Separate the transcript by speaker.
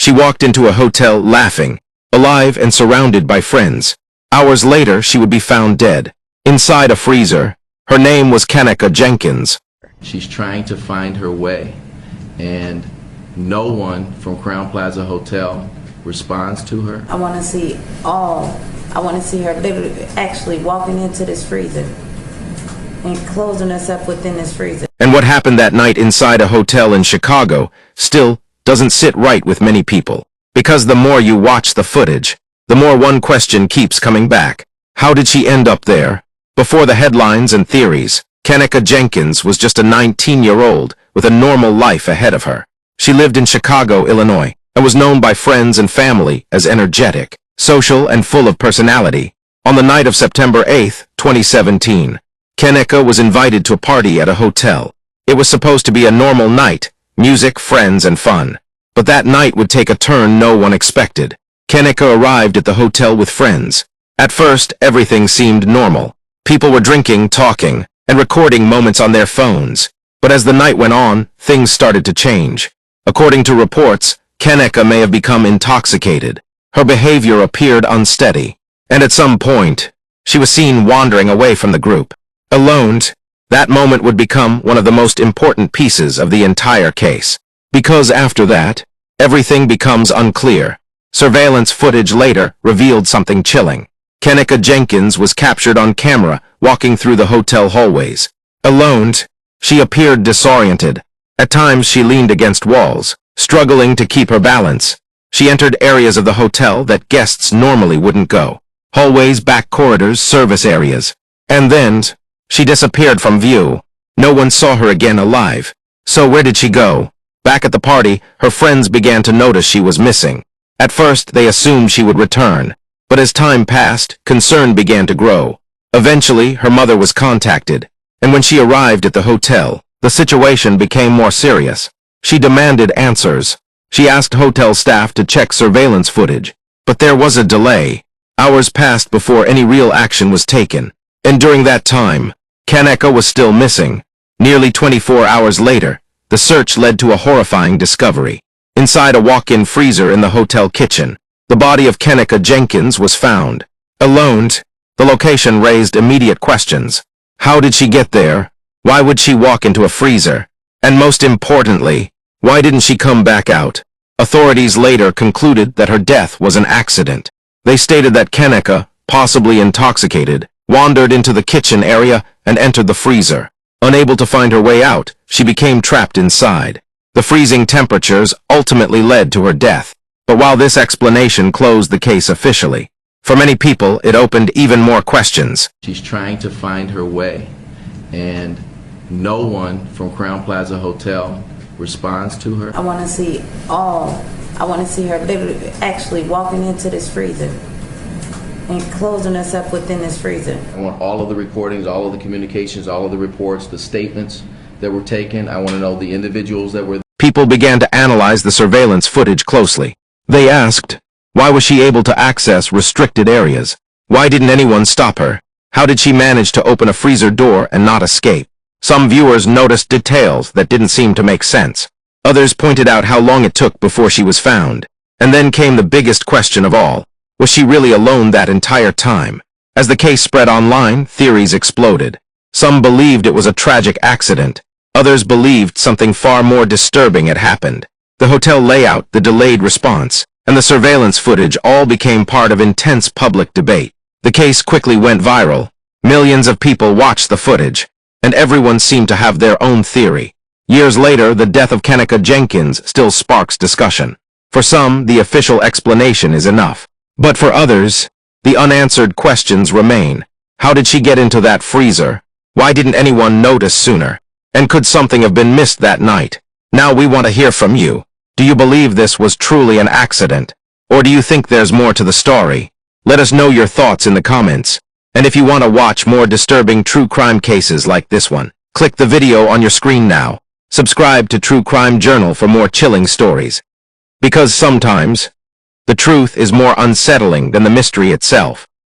Speaker 1: She walked into a hotel laughing, alive and surrounded by friends. Hours later, she would be found dead, inside a freezer. Her name was Kenneka Jenkins.
Speaker 2: She's trying to find her way, and no one from Crown Plaza Hotel responds to her.
Speaker 3: I want to see her literally actually walking into this freezer and closing us up within this freezer.
Speaker 1: And what happened that night inside a hotel in Chicago still doesn't sit right with many people. Because the more you watch the footage, the more one question keeps coming back. How did she end up there? Before the headlines and theories, Kenneka Jenkins was just a 19-year-old with a normal life ahead of her. She lived in Chicago, Illinois, and was known by friends and family as energetic, social, and full of personality. On the night of September 8, 2017, Kenneka was invited to a party at a hotel. It was supposed to be a normal night, music, friends, and fun. But that night would take a turn no one expected. Kenneka arrived at the hotel with friends. At first, everything seemed normal. People were drinking, talking, and recording moments on their phones. But as the night went on, things started to change. According to reports, Kenneka may have become intoxicated. Her behavior appeared unsteady, and at some point, she was seen wandering away from the group. Alone, that moment would become one of the most important pieces of the entire case. Because after that, everything becomes unclear. Surveillance footage later revealed something chilling. Kenneka Jenkins was captured on camera walking through the hotel hallways. Alone, she appeared disoriented. At times she leaned against walls, struggling to keep her balance. She entered areas of the hotel that guests normally wouldn't go. Hallways, back corridors, service areas. And then, she disappeared from view. No one saw her again alive. So where did she go? Back at the party, her friends began to notice she was missing. At first, they assumed she would return. But as time passed, concern began to grow. Eventually, her mother was contacted. And when she arrived at the hotel, the situation became more serious. She demanded answers. She asked hotel staff to check surveillance footage. But there was a delay. Hours passed before any real action was taken. And during that time, Kenneka was still missing. Nearly 24 hours later, the search led to a horrifying discovery. Inside a walk-in freezer in the hotel kitchen, the body of Kenneka Jenkins was found. Alone, the location raised immediate questions. How did she get there? Why would she walk into a freezer? And most importantly, why didn't she come back out? Authorities later concluded that her death was an accident. They stated that Kenneka, possibly intoxicated, wandered into the kitchen area and entered the freezer. Unable to find her way out, she became trapped inside. The freezing temperatures ultimately led to her death. But while this explanation closed the case officially, for many people it opened even more questions.
Speaker 2: She's trying to find her way, and no one from Crown Plaza Hotel responds to her.
Speaker 3: I want to see her literally actually walking into this freezer and closing us up within this freezer.
Speaker 2: I want all of the recordings, all of the communications, all of the reports, the statements that were taken. I want to know the individuals that were there.
Speaker 1: People began to analyze the surveillance footage closely. They asked, why was she able to access restricted areas? Why didn't anyone stop her? How did she manage to open a freezer door and not escape? Some viewers noticed details that didn't seem to make sense. Others pointed out how long it took before she was found. And then came the biggest question of all. Was she really alone that entire time? As the case spread online, theories exploded. Some believed it was a tragic accident. Others believed something far more disturbing had happened. The hotel layout, the delayed response, and the surveillance footage all became part of intense public debate. The case quickly went viral. Millions of people watched the footage, and everyone seemed to have their own theory. Years later, the death of Kenneka Jenkins still sparks discussion. For some, the official explanation is enough. But for others, the unanswered questions remain. How did she get into that freezer? Why didn't anyone notice sooner? And could something have been missed that night? Now we want to hear from you. Do you believe this was truly an accident? Or do you think there's more to the story? Let us know your thoughts in the comments. And if you want to watch more disturbing true crime cases like this one, click the video on your screen now. Subscribe to True Crime Journal for more chilling stories. Because sometimes, the truth is more unsettling than the mystery itself.